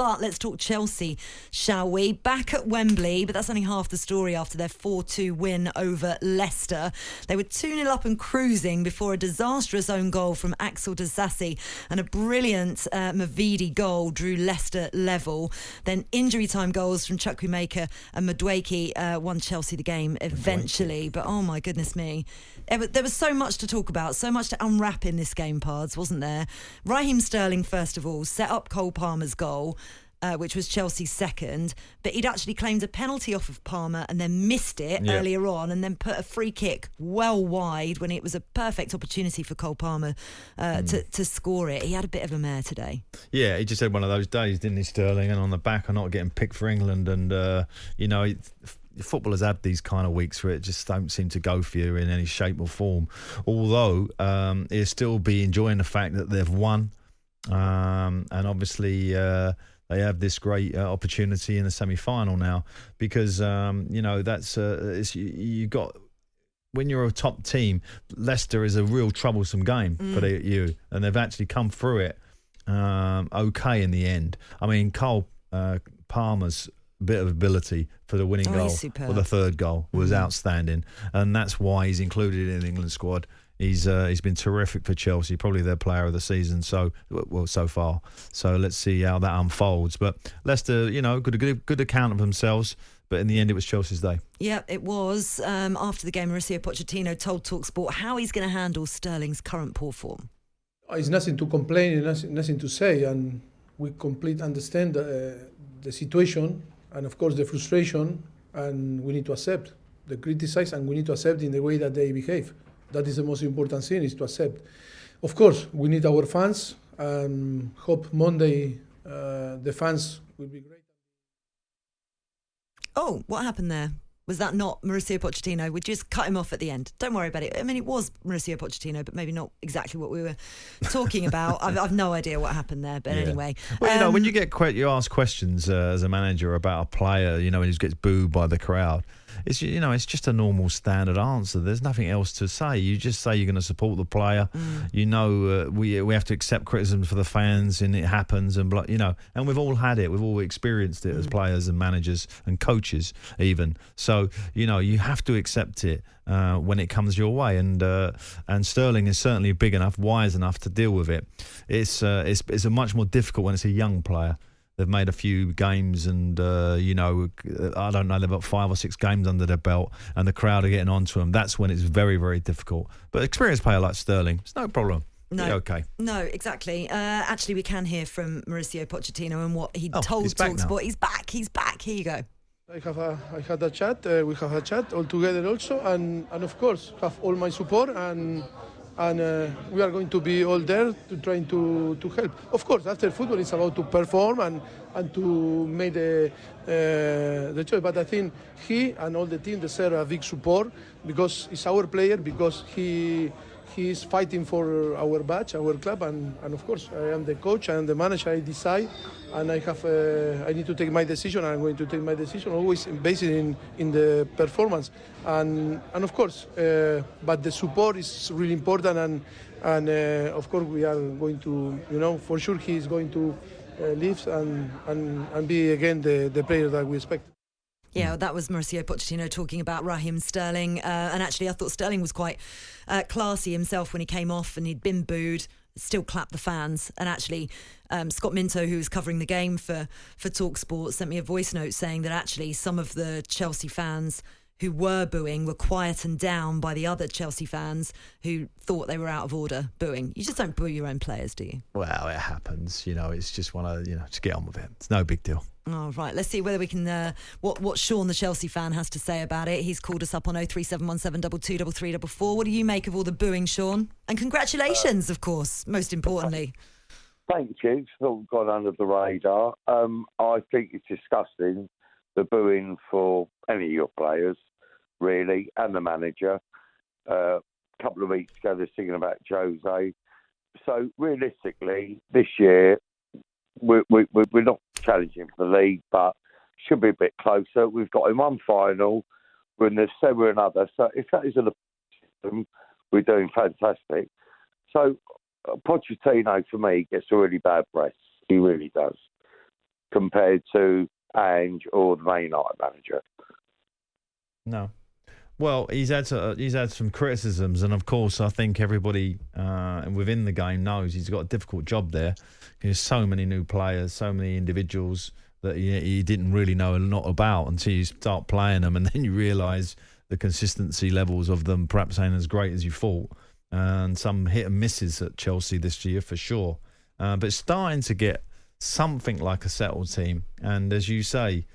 But let's talk Chelsea, shall we? Back at Wembley, but that's only half the story after their 4-2 win over Leicester. They were 2-0 up and cruising before a disastrous own goal from Axel Disasi and a brilliant Mavidi goal drew Leicester level. Then injury time goals from Chukwuemeka and Madueke won Chelsea the game eventually. But oh my goodness me. There was so much to talk about, so much to unwrap in this game, Pards, wasn't there? Raheem Sterling, first of all, set up Cole Palmer's goal, which was Chelsea's second, but he'd actually claimed a penalty off of Palmer and then missed it earlier on and then put a free kick well wide when it was a perfect opportunity for Cole Palmer to score it. He had a bit of a mare today. Yeah, he just had one of those days, didn't he, Sterling? And on the back of not getting picked for England. And, footballers have these kind of weeks where it just don't seem to go for you in any shape or form. Although he'll still be enjoying the fact that they've won. And obviously they have this great opportunity in the semi-final now because, that's you got... When you're a top team, Leicester is a real troublesome game for you. And they've actually come through it okay in the end. I mean, Cole Palmer's bit of ability for the winning goal or the third goal was outstanding, and that's why he's included in the England squad. He's been terrific for Chelsea, probably their player of the season so far. So let's see how that unfolds. But Leicester, got a good account of themselves, but in the end it was Chelsea's day. Yeah, it was. After the game, Mauricio Pochettino told talkSPORT how he's going to handle Sterling's current poor form. It's nothing to complain, nothing to say, and we completely understand the situation. And of course the frustration, and we need to accept the criticize, and we need to accept in the way that they behave. That is the most important thing, is to accept. Of course, we need our fans, and hope Monday the fans will be great. Oh, what happened there? Was that not Mauricio Pochettino? We just cut him off at the end. Don't worry about it. I mean, it was Mauricio Pochettino, but maybe not exactly what we were talking about. I've no idea what happened there, but anyway. Well, when you ask questions as a manager about a player, and he gets booed by the crowd, it's just a normal standard answer. There's nothing else to say. You just say you're going to support the player. We have to accept criticism for the fans, and it happens, and and we've all had it. We've all experienced it as players and managers and coaches even. So you have to accept it when it comes your way, and Sterling is certainly big enough, wise enough to deal with it. It's a much more difficult when it's a young player. They've made a few games and, I don't know, they've got 5 or 6 games under their belt and the crowd are getting onto them. That's when it's very, very difficult. But experienced player like Sterling, it's no problem. No, okay. No, exactly. Actually, we can hear from Mauricio Pochettino and what he told talkSPORT. He's back. Here you go. I had a chat. We have a chat all together also, and of course have all my support, and we are going to be all there to trying to help. Of course, after football, it's about to perform and to make the choice. But I think he and all the team deserve a big support because he's our player, because he is fighting for our badge, our club, and of course I am the coach, I am the manager. I decide, and I need to take my decision. I'm going to take my decision always based in the performance, and of course, but the support is really important, and of course we are going to, for sure he is going to live and be again the player that we expect. Yeah, that was Mauricio Pochettino talking about Raheem Sterling. And actually, I thought Sterling was quite classy himself when he came off and he'd been booed, still clapped the fans. And actually, Scott Minto, who was covering the game for talkSPORT, sent me a voice note saying that actually some of the Chelsea fans who were booing were quietened down by the other Chelsea fans who thought they were out of order booing. You just don't boo your own players, do you? Well, it happens. It's just one of, just get on with it. It's no big deal. Oh, right. Let's see whether we can, what Sean, the Chelsea fan, has to say about it. He's called us up on 03717 223344. What do you make of all the booing, Sean? And congratulations, of course, most importantly. Thank you. It's not gone under the radar. I think it's disgusting, the booing for any of your players, really, and the manager. A couple of weeks ago, they're singing about Jose. So, realistically, this year, we're not challenging for the league, but should be a bit closer. We've got in one final, we're in the semi another. So if that is a system, we're doing fantastic. So Pochettino, for me, gets a really bad press. He really does. compared to Ange or the Man United manager. No. Well, he's had some criticisms, and of course, I think everybody within the game knows he's got a difficult job there. There's so many new players, so many individuals that he didn't really know a lot about until you start playing them, and then you realise the consistency levels of them perhaps ain't as great as you thought, and some hit and misses at Chelsea this year for sure. But it's starting to get something like a settled team, and as you say,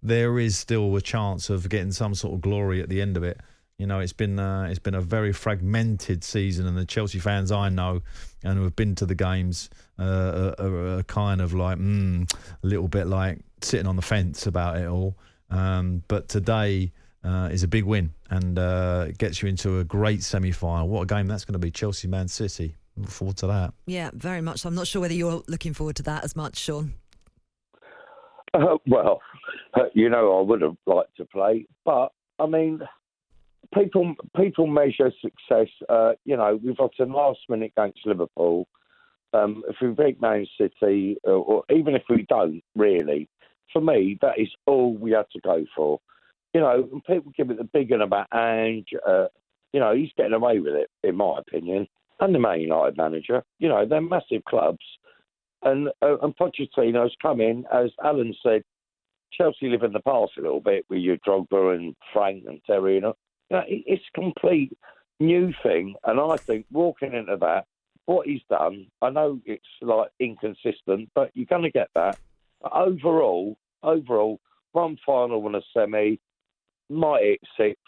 there is still a chance of getting some sort of glory at the end of it. You know, it's been a very fragmented season, and the Chelsea fans I know and who have been to the games are kind of like a little bit like sitting on the fence about it all. But today is a big win, and it gets you into a great semi-final. What a game that's going to be, Chelsea-Man City. Look forward to that. Yeah, very much. I'm not sure whether you're looking forward to that as much, Sean. Well, I would have liked to play, but I mean, people measure success. We've got a last minute against Liverpool. If we beat Man City, or even if we don't, really, for me, that is all we had to go for. And people give it the big one about Ange. He's getting away with it, in my opinion. And the Man United manager. They're massive clubs. And Pochettino's come in, as Alan said, Chelsea live in the past a little bit with your Drogba and Frank and Terry. It's a complete new thing. And I think walking into that, what he's done, I know it's like inconsistent, but you're going to get that. But overall, one final and a semi, might hit sixth.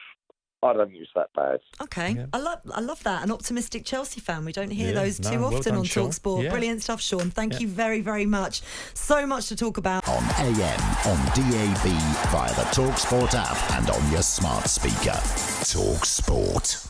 I don't think it's that bad. Okay, yeah. I love that. An optimistic Chelsea fan. We don't hear those too well often done, on talkSPORT. Yeah. Brilliant stuff, Sean. Thank you very, very much. So much to talk about. On AM, on DAB, via the talkSPORT app and on your smart speaker. talkSPORT.